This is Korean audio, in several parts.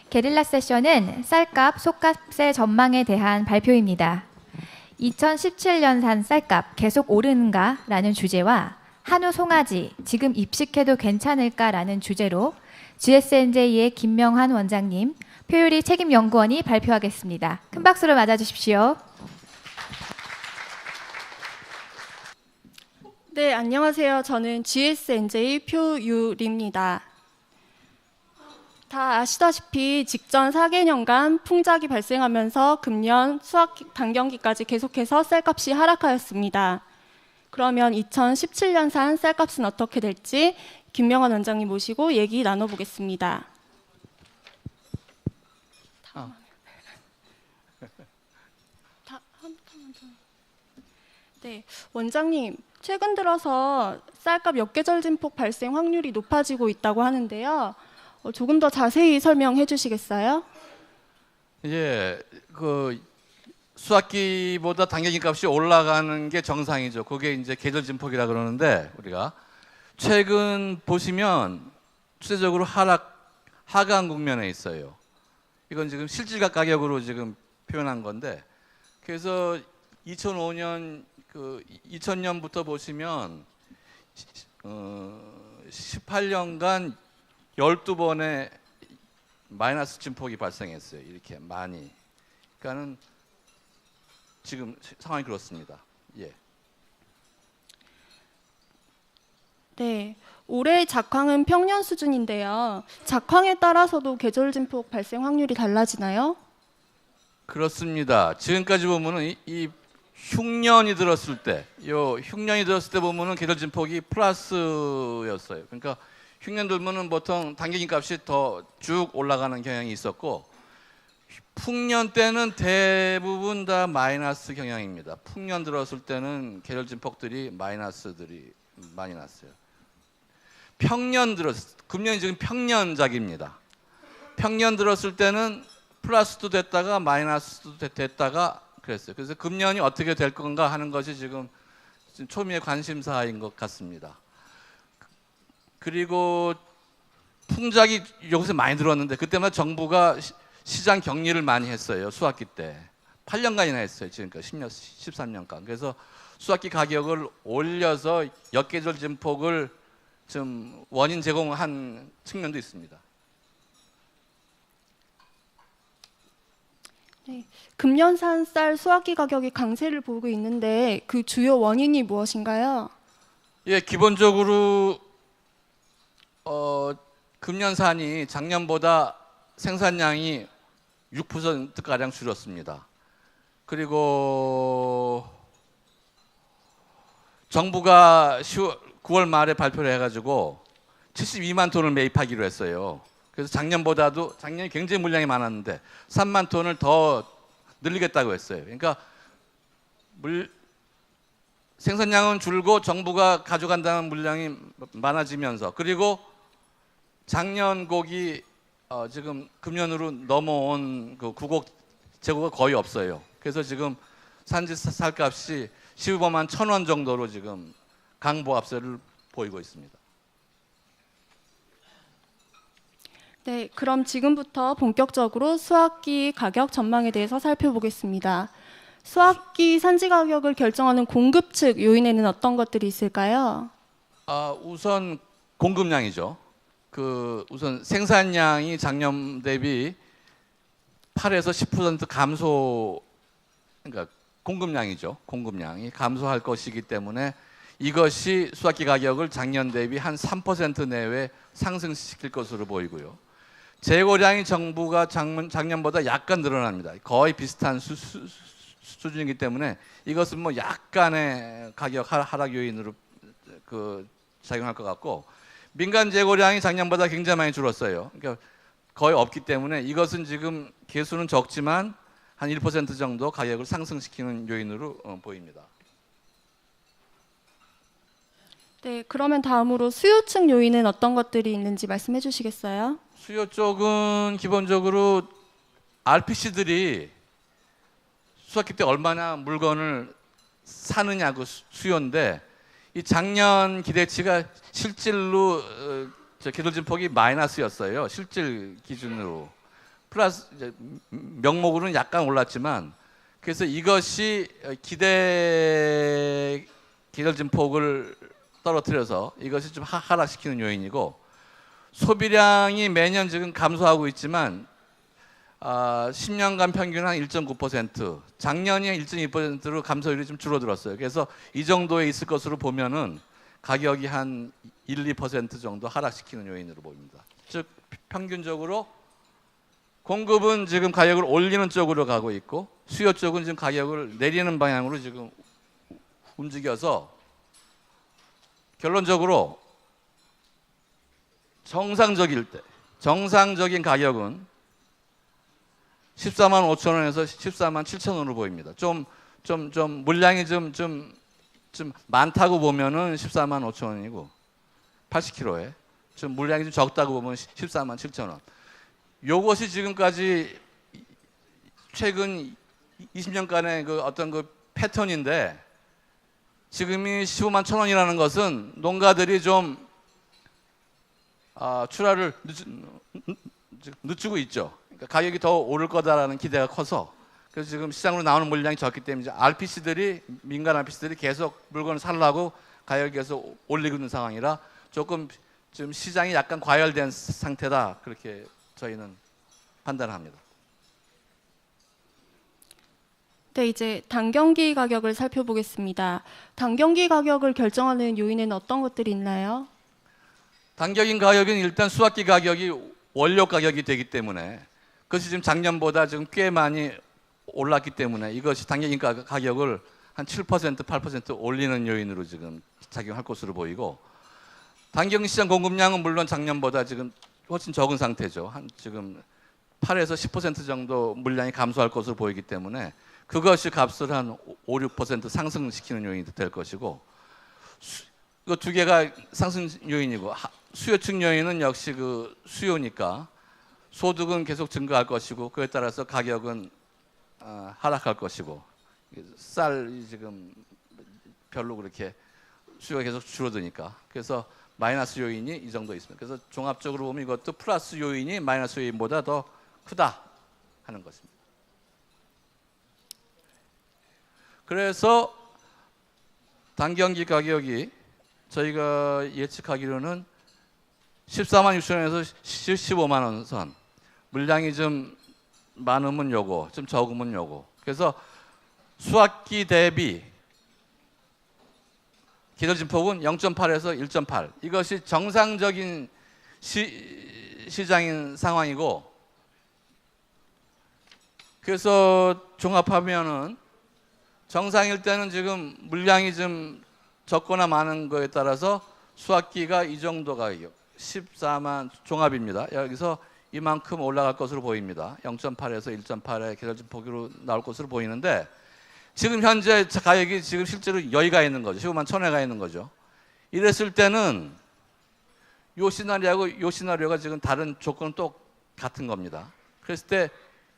게릴라 세션은 쌀값, 속값의 전망에 대한 발표입니다. 2017년산 쌀값 계속 오르는가? 라는 주제와 한우 송아지 지금 입식해도 괜찮을까? 라는 주제로 GSNJ의 김명환 원장님, 표유리 책임연구원이 발표하겠습니다. 큰 박수로 맞아주십시오. 네, 안녕하세요. 저는 GSNJ 표유리입니다. 다 아시다시피 직전 4개년간 풍작이 발생하면서 금년 수확 단경기까지 계속해서 쌀값이 하락하였습니다. 그러면 2017년산 쌀값은 어떻게 될지 김명환 원장님 모시고 얘기 나눠보겠습니다. 네, 원장님, 최근 들어서 쌀값 역계절 진폭 발생 확률이 높아지고 있다고 하는데요. 조금 더 자세히 설명해 주시겠어요? 예, 그 수확기보다 단계기 값이 올라가는 게 정상이죠. 그게 이제 계절 진폭이라 그러는데 우리가 최근 보시면 추세적으로 하강 국면에 있어요. 이건 지금 실질가 가격으로 지금 표현한 건데, 그래서 2000년부터 보시면 18년간 12번의 마이너스 진폭이 발생했어요. 이렇게 많이. 그러니까는 지금 상황이 그렇습니다. 예. 네, 올해 작황은 평년 수준인데요. 작황에 따라서도 계절 진폭 발생 확률이 달라지나요? 그렇습니다. 지금까지 보면은 이 흉년이 들었을 때, 보면은 계절 진폭이 플러스였어요. 그러니까 흉년 들면은 보통 단기긴 값이 더 쭉 올라가는 경향이 있었고, 풍년 때는 대부분 다 마이너스 경향입니다. 풍년 들었을 때는 계절 진폭들이 마이너스들이 많이 났어요. 금년이 지금 평년작입니다. 평년 들었을 때는 플러스도 됐다가 마이너스도 됐다가 그랬어요. 그래서 금년이 어떻게 될 건가 하는 것이 지금 초미의 관심사인 것 같습니다. 그리고 풍작이 여기서 많이 들었는데 그때마다 정부가 시장 격리를 많이 했어요. 수확기 때 8년간이나 했어요. 지금까지 13년간. 그래서 수확기 가격을 올려서 역계절 진폭을 좀 원인 제공한 측면도 있습니다. 네, 금년산 쌀 수확기 가격이 강세를 보이고 있는데 그 주요 원인이 무엇인가요? 예, 기본적으로 금년산이 작년보다 생산량이 6%가량 줄었습니다. 그리고 정부가 9월 말에 발표를 해가지고 72만 톤을 매입하기로 했어요. 그래서 작년이 굉장히 물량이 많았는데 3만 톤을 더 늘리겠다고 했어요. 그러니까 생산량은 줄고 정부가 가져간다는 물량이 많아지면서, 그리고 작년 곡이 지금 금년으로 넘어온 그 구곡 재고가 거의 없어요. 그래서 지금 산지 쌀값이 15만 1,000원 정도로 지금 강보합세를 보이고 있습니다. 네, 그럼 지금부터 본격적으로 수확기 가격 전망에 대해서 살펴보겠습니다. 수확기 산지 가격을 결정하는 공급 측 요인에는 어떤 것들이 있을까요? 우선 공급량이죠. 우선 생산량이 작년 대비 8에서 10% 감소, 그러니까 공급량이죠. 공급량이 감소할 것이기 때문에 이것이 수확기 가격을 작년 대비 한 3% 내외 상승시킬 것으로 보이고요. 재고량이 정부가 작년보다 약간 늘어납니다. 거의 비슷한 수준이기 때문에 이것은 뭐 약간의 가격 하락 요인으로 작용할 것 같고, 민간 재고량이 작년보다 굉장히 많이 줄었어요. 그러니까 거의 없기 때문에 이것은 지금 개수는 적지만 한 1% 정도 가격을 상승시키는 요인으로 보입니다. 네, 그러면 다음으로 수요 측 요인은 어떤 것들이 있는지 말씀해 주시겠어요? 수요 쪽은 기본적으로 RPC들이 수확기 때 얼마나 물건을 사느냐고 수요인데, 이 작년 기대치가 실질로 계절 진폭이 마이너스였어요. 실질 기준으로. 플러스 이제 명목으로는 약간 올랐지만 그래서 이것이 기대 계절 증폭을 떨어뜨려서 이것이 좀 하락시키는 요인이고 소비량이 매년 지금 감소하고 있지만 10년간 평균 한 1.9%, 작년이 1.2%로 감소율이 좀 줄어들었어요. 그래서 이 정도에 있을 것으로 보면은 가격이 한 1, 2% 정도 하락시키는 요인으로 보입니다. 즉 평균적으로 공급은 지금 가격을 올리는 쪽으로 가고 있고 수요 쪽은 지금 가격을 내리는 방향으로 지금 움직여서 결론적으로 정상적일 때 정상적인 가격은 14만 5천 원에서 14만 7천 원으로 보입니다. 좀 물량이 좀 많다고 보면은 14만 5천 원이고 80kg에 좀 물량이 좀 적다고 보면 14만 7천 원. 요것이 지금까지 최근 20년간의 그 어떤 그 패턴인데 지금이 15만 천 원이라는 것은 농가들이 좀 출하를 늦추고 있죠. 그러니까 가격이 더 오를 거다라는 기대가 커서 그래서 지금 시장으로 나오는 물량이 적기 때문에 이제 RPC들이 민간 RPC들이 계속 물건을 살라고 가격을 계속 올리고 있는 상황이라 조금 지금 시장이 약간 과열된 상태다 그렇게 저희는 판단합니다. 네, 이제 단경기 가격을 살펴보겠습니다. 단경기 가격을 결정하는 요인에는 어떤 것들이 있나요? 단격인 가격은 일단 수확기 가격이 원료 가격이 되기 때문에 그것이 지금 작년보다 지금 꽤 많이 올랐기 때문에 이것이 단격인 가격을 한 7%, 8% 올리는 요인으로 지금 작용할 것으로 보이고 단경 시장 공급량은 물론 작년보다 지금 훨씬 적은 상태죠. 한 지금 8에서 10% 정도 물량이 감소할 것으로 보이기 때문에 그것이 값을 한 5, 6% 상승시키는 요인이 될 것이고 그 두 개가 상승 요인이고 수요층 요인은 역시 그 수요니까 소득은 계속 증가할 것이고 그에 따라서 가격은 하락할 것이고 쌀이 지금 별로 그렇게 수요가 계속 줄어드니까 그래서 마이너스 요인이 이 정도 있습니다. 그래서 종합적으로 보면 이것도 플러스 요인이 마이너스 요인보다 더 크다 하는 것입니다. 그래서 단경기 가격이 저희가 예측하기로는 14만 6천 원에서 15만 원 선. 물량이 좀 많으면 요거, 좀 적으면 요거. 그래서 수확기 대비 계절 진폭은 0.8에서 1.8. 이것이 정상적인 시장인 상황이고 그래서 종합하면은 정상일 때는 지금 물량이 좀 적거나 많은 거에 따라서 수확기가 이 정도 가격 14만 종합입니다. 여기서 이만큼 올라갈 것으로 보입니다. 0.8에서 1.8의 계절 진폭으로 나올 것으로 보이는데 지금 현재 가격이 지금 실제로 여기가 있는 거죠. 15만 천회가 있는 거죠. 이랬을 때는 요 시나리오하고 요 시나리오가 지금 다른 조건은 똑같은 겁니다. 그랬을 때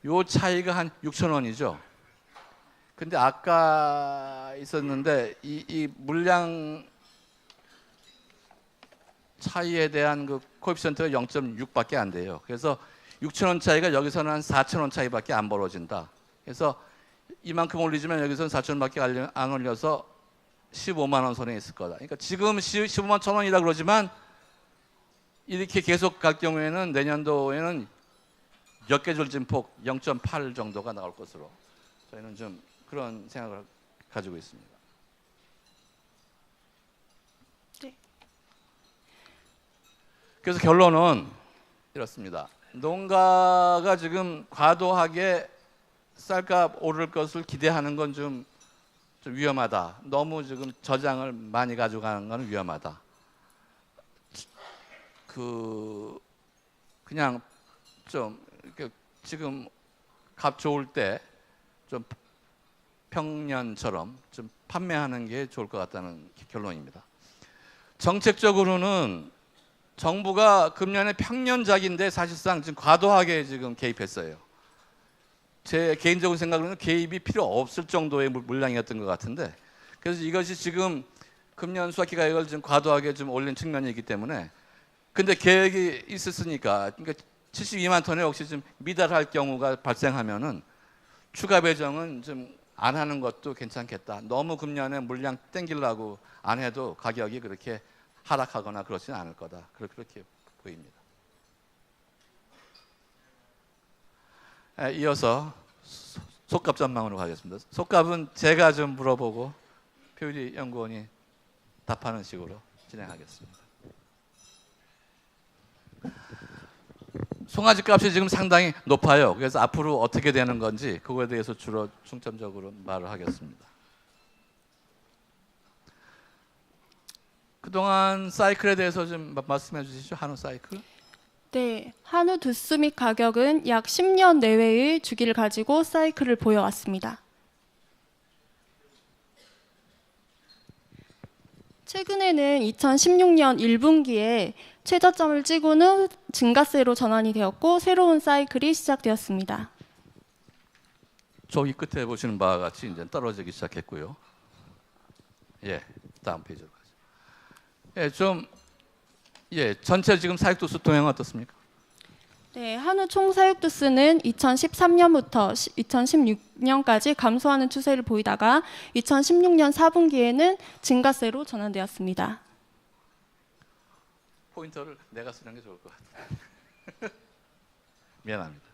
요 차이가 한 6천 원이죠. 근데 아까 있었는데 이 물량 차이에 대한 그 코에피션트가 0.6밖에 안 돼요. 그래서 6천 원 차이가 여기서는 한 4천 원 차이밖에 안 벌어진다. 그래서 이만큼 올리지만 여기서는 4천 원밖에 안 올려서 15만 원 선에 있을 거다. 그러니까 지금 15만 천 원이라 그러지만 이렇게 계속 갈 경우에는 내년도에는 역계절 진폭 0.8 정도가 나올 것으로 저희는 좀 그런 생각을 가지고 있습니다. 네. 그래서 결론은 이렇습니다. 농가가 지금 과도하게 쌀값 오를 것을 기대하는 건 좀 위험하다. 너무 지금 저장을 많이 가져가는 건 위험하다. 그냥 좀 이렇게 지금 값 좋을 때 좀 평년처럼 좀 판매하는 게 좋을 것 같다는 결론입니다. 정책적으로는 정부가 금년에 평년작인데 사실상 지금 과도하게 지금 개입했어요. 제 개인적인 생각으로는 개입이 필요 없을 정도의 물량이었던 것 같은데 그래서 이것이 지금 금년 수확기 가격을 좀 과도하게 좀 올린 측면이기 때문에 근데 계획이 있었으니까 그러니까 72만 톤에 혹시 좀 미달할 경우가 발생하면은 추가 배정은 좀 안 하는 것도 괜찮겠다. 너무 금년에 물량 땡기려고 안 해도 가격이 그렇게 하락하거나 그렇지는 않을 거다. 그렇게 보입니다. 이어서 속값 전망으로 가겠습니다. 속값은 제가 좀 물어보고 표유리 연구원이 답하는 식으로 진행하겠습니다. 송아지 값이 지금 상당히 높아요. 그래서 앞으로 어떻게 되는 건지 그거에 대해서 주로 중점적으로 말을 하겠습니다. 그동안 사이클에 대해서 좀 말씀해 주시죠. 한우 사이클. 네, 한우 두수 및 가격은 약 10년 내외의 주기를 가지고 사이클을 보여왔습니다. 최근에는 2016년 1분기에 최저점을 찍은 후 증가세로 전환이 되었고 새로운 사이클이 시작되었습니다. 저기 끝에 보시는 바와 같이 이제 떨어지기 시작했고요. 예, 다음 페이지로 가죠. 전체 지금 사육 두수 동향 어떻습니까? 네, 한우 총 사육 두수는 2013년부터 2016년까지 감소하는 추세를 보이다가 2016년 4분기에는 증가세로 전환되었습니다. 포인터를 내가 쓰는 게 좋을 것 같아요. 미안합니다.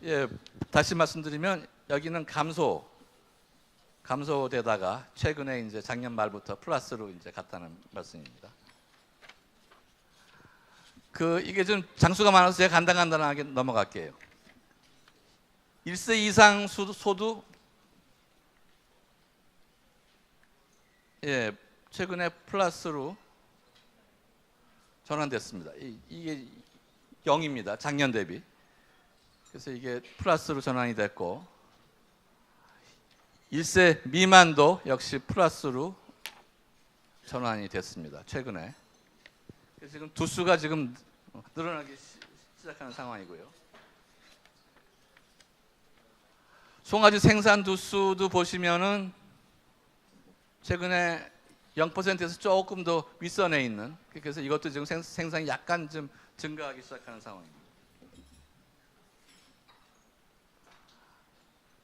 예, 다시 말씀드리면 여기는 감소되다가 최근에 이제 작년 말부터 플러스로 이제 갔다는 말씀입니다. 이게 좀 장수가 많아서 제가 간단하게 넘어갈게요. 1세 이상 소도 최근에 플러스로 전환됐습니다. 이게 0입니다. 작년 대비. 그래서 이게 플러스로 전환이 됐고 1세 미만도 역시 플러스로 전환이 됐습니다. 최근에. 그래서 지금 두수가 지금 늘어나기 시작하는 상황이고요. 송아지 생산 두수도 보시면은 최근에 0%에서 조금 더 윗선에 있는, 그래서 이것도 지금 생산이 약간 좀 증가하기 시작하는 상황입니다.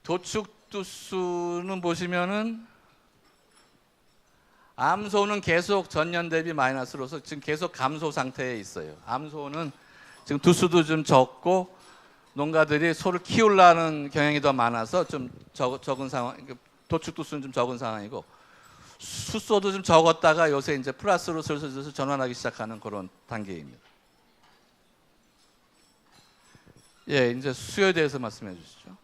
도축 두수는 보시면은 암소는 계속 전년 대비 마이너스로서 지금 계속 감소 상태에 있어요. 암소는 지금 두수도 좀 적고 농가들이 소를 키우려는 경향이 더 많아서 좀 적은 상황, 도축 두수는 좀 적은 상황이고 수소도 좀 적었다가 요새 이제 플러스로 슬슬 전환하기 시작하는 그런 단계입니다. 예, 이제 수요에 대해서 말씀해 주시죠.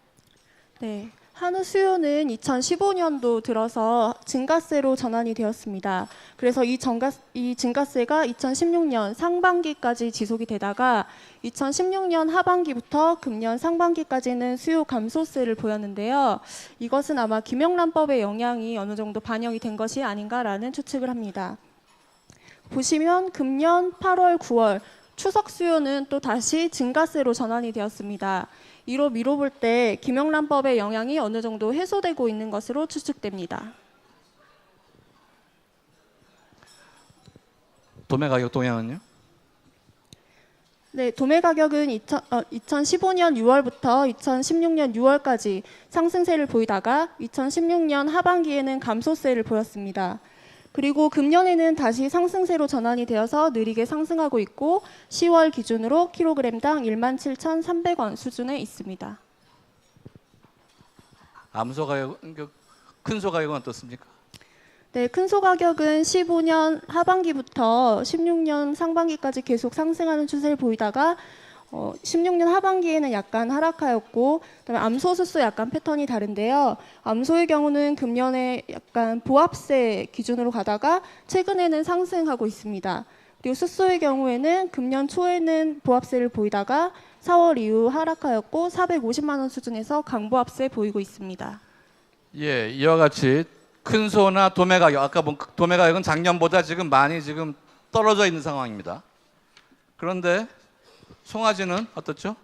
네, 한우 수요는 2015년도 들어서 증가세로 전환이 되었습니다. 그래서 이 증가세가 2016년 상반기까지 지속이 되다가 2016년 하반기부터 금년 상반기까지는 수요 감소세를 보였는데요. 이것은 아마 김영란법의 영향이 어느 정도 반영이 된 것이 아닌가라는 추측을 합니다. 보시면 금년 8월, 9월 추석 수요는 또 다시 증가세로 전환이 되었습니다. 이로 미뤄볼 때 김영란법의 영향이 어느 정도 해소되고 있는 것으로 추측됩니다. 도매 가격 동향은요? 네, 도매 가격은 2015년 6월부터 2016년 6월까지 상승세를 보이다가 2016년 하반기에는 감소세를 보였습니다. 그리고 금년에는 다시 상승세로 전환이 되어서 느리게 상승하고 있고 10월 기준으로 킬로그램당 17,300원 수준에 있습니다. 암소 가격, 큰 소 가격은 어떻습니까? 네, 큰 소 가격은 15년 하반기부터 16년 상반기까지 계속 상승하는 추세를 보이다가 16년 하반기에는 약간 하락하였고, 그다음에 암소, 수소 약간 패턴이 다른데요. 암소의 경우는 금년에 약간 보합세 기준으로 가다가 최근에는 상승하고 있습니다. 그리고 수소의 경우에는 금년 초에는 보합세를 보이다가 4월 이후 하락하였고 450만 원 수준에서 강보합세 보이고 있습니다. 예, 이와 같이 큰 소나 도매 가격, 아까 본 도매 가격은 작년보다 지금 많이 지금 떨어져 있는 상황입니다. 그런데 송아지는 어떻죠?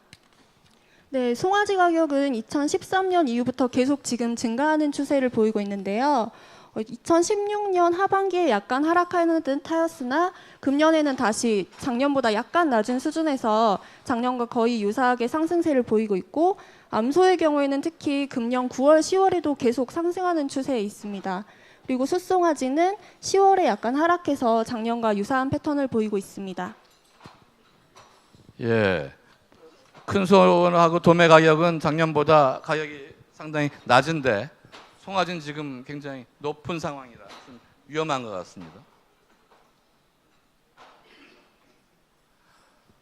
네, 송아지 가격은 2013년 이후부터 계속 지금 증가하는 추세를 보이고 있는데요. 2016년 하반기에 약간 하락하는 듯 하였으나 금년에는 다시 작년보다 약간 낮은 수준에서 작년과 거의 유사하게 상승세를 보이고 있고, 암소의 경우에는 특히 금년 9월, 10월에도 계속 상승하는 추세에 있습니다. 그리고 숫송아지는 10월에 약간 하락해서 작년과 유사한 패턴을 보이고 있습니다. 예. 큰 소하고 도매 가격은 작년보다 가격이 상당히 낮은데 송아지는 지금 굉장히 높은 상황이라 좀 위험한 것 같습니다.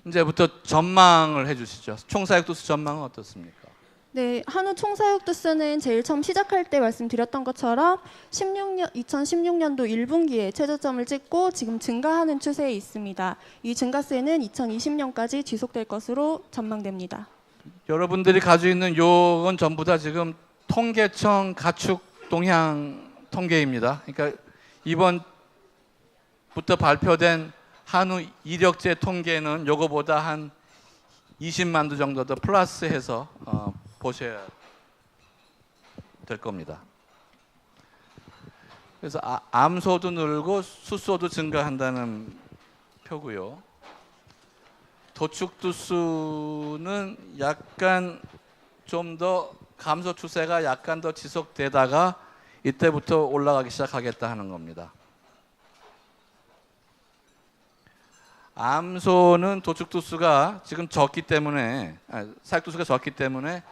이제부터 전망을 해주시죠. 총사육도수 전망은 어떻습니까? 네, 한우 총사육도수는 제일 처음 시작할 때 말씀드렸던 것처럼 2016년도 1분기에 최저점을 찍고 지금 증가하는 추세에 있습니다. 이 증가세는 2020년까지 지속될 것으로 전망됩니다. 여러분들이 가지고 있는 요건 전부 다 지금 통계청 가축 동향 통계입니다. 그러니까 이번부터 발표된 한우 이력제 통계는 요거보다 한 20만 두 정도 더 플러스해서 보셔야 될 겁니다. 그래서 암소도 늘고 숫소도 증가한다는 표고요. 도축두수는 약간 좀 더 감소 추세가 약간 더 지속되다가 이때부터 올라가기 시작하겠다 하는 겁니다. 암소는 도축두수가 지금 적기 때문에 사육두수가 적기 때문에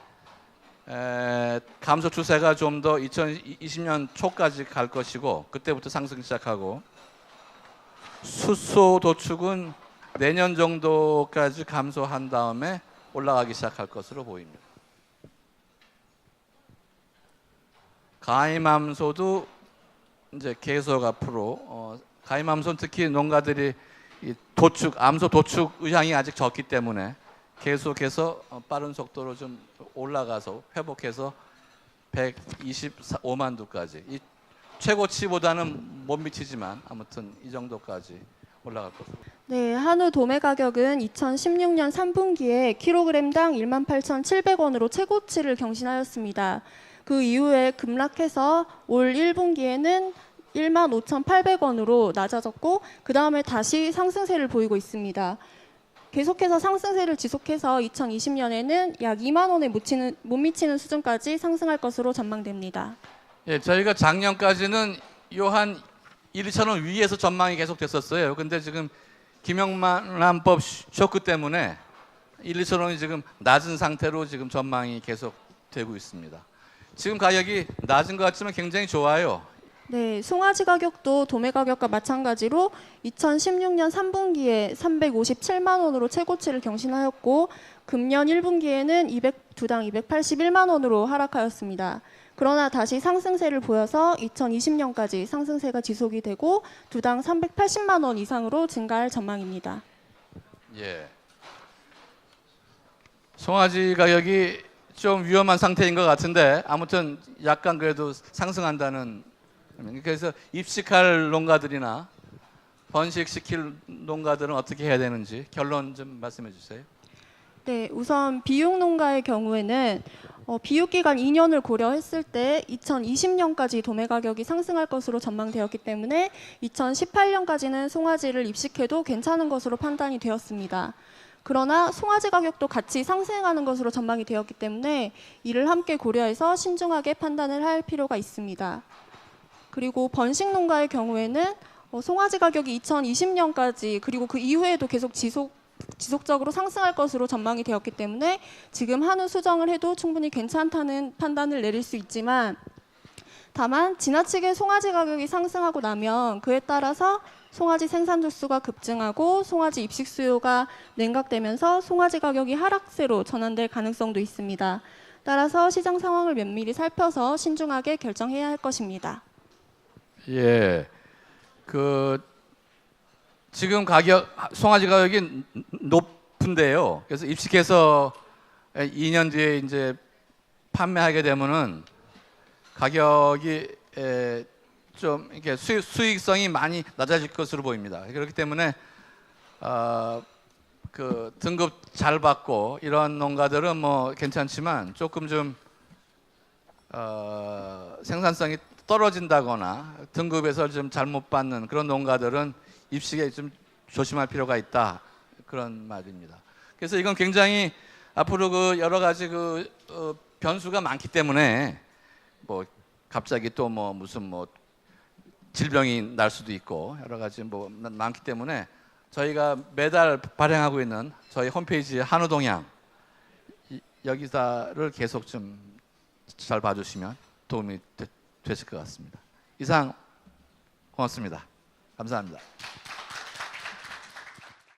감소 추세가 좀 더 2020년 초까지 갈 것이고 그때부터 상승 시작하고, 숫소 도축은 내년 정도까지 감소한 다음에 올라가기 시작할 것으로 보입니다. 가임암소도 이제 계속 앞으로 가임암소는 특히 농가들이 이 암소 도축 의향이 아직 적기 때문에 계속해서 빠른 속도로 좀 올라가서 회복해서 125만 두까지, 이 최고치보다는 못 미치지만 아무튼 이 정도까지 올라갈 것으로. 네, 한우 도매 가격은 2016년 3분기에 킬로그램당 18,700원으로 최고치를 경신하였습니다. 그 이후에 급락해서 올 1분기에는 15,800원으로 낮아졌고 그 다음에 다시 상승세를 보이고 있습니다. 계속해서 상승세를 지속해서 2020년에는 약 2만 원에 못 미치는 수준까지 상승할 것으로 전망됩니다. 예, 저희가 작년까지는 요 한 1, 2천 원 위에서 전망이 계속 됐었어요. 근데 지금 김영란법 쇼크 때문에 1, 2천 원이 지금 낮은 상태로 지금 전망이 계속 되고 있습니다. 지금 가격이 낮은 것 같지만 굉장히 좋아요. 네, 송아지 가격도 도매 가격과 마찬가지로 2016년 3분기에 357만 원으로 최고치를 경신하였고 금년 1분기에는 두당 281만 원으로 하락하였습니다. 그러나 다시 상승세를 보여서 2020년까지 상승세가 지속이 되고 두당 380만 원 이상으로 증가할 전망입니다. 예. 송아지 가격이 좀 위험한 상태인 것 같은데 아무튼 약간 그래도 상승한다는, 그래서 입식할 농가들이나 번식시킬 농가들은 어떻게 해야 되는지 결론 좀 말씀해 주세요. 네, 우선 비육 농가의 경우에는 비육 기간 2년을 고려했을 때 2020년까지 도매 가격이 상승할 것으로 전망되었기 때문에 2018년까지는 송아지를 입식해도 괜찮은 것으로 판단이 되었습니다. 그러나 송아지 가격도 같이 상승하는 것으로 전망이 되었기 때문에 이를 함께 고려해서 신중하게 판단을 할 필요가 있습니다. 그리고 번식 농가의 경우에는 송아지 가격이 2020년까지 그리고 그 이후에도 계속 지속적으로 상승할 것으로 전망이 되었기 때문에 지금 한우 수정을 해도 충분히 괜찮다는 판단을 내릴 수 있지만, 다만 지나치게 송아지 가격이 상승하고 나면 그에 따라서 송아지 생산 두수가 급증하고 송아지 입식 수요가 냉각되면서 송아지 가격이 하락세로 전환될 가능성도 있습니다. 따라서 시장 상황을 면밀히 살펴서 신중하게 결정해야 할 것입니다. 예, 지금 송아지 가격이 높은데요. 그래서 입식해서 2년 뒤에 이제 판매하게 되면은 가격이 좀 이렇게 수익성이 많이 낮아질 것으로 보입니다. 그렇기 때문에 등급 잘 받고 이런 농가들은 뭐 괜찮지만 조금 좀 생산성이 떨어진다거나 등급에서 좀 잘못 받는 그런 농가들은 입식에 좀 조심할 필요가 있다, 그런 말입니다. 그래서 이건 굉장히 앞으로 그 여러 가지 변수가 많기 때문에 뭐 갑자기 또 뭐 무슨 뭐 질병이 날 수도 있고 여러 가지 뭐 많기 때문에 저희가 매달 발행하고 있는 저희 홈페이지 한우동향 여기사를 계속 좀 잘 봐주시면 도움이 되실 것 같습니다. 이상 고맙습니다. 감사합니다.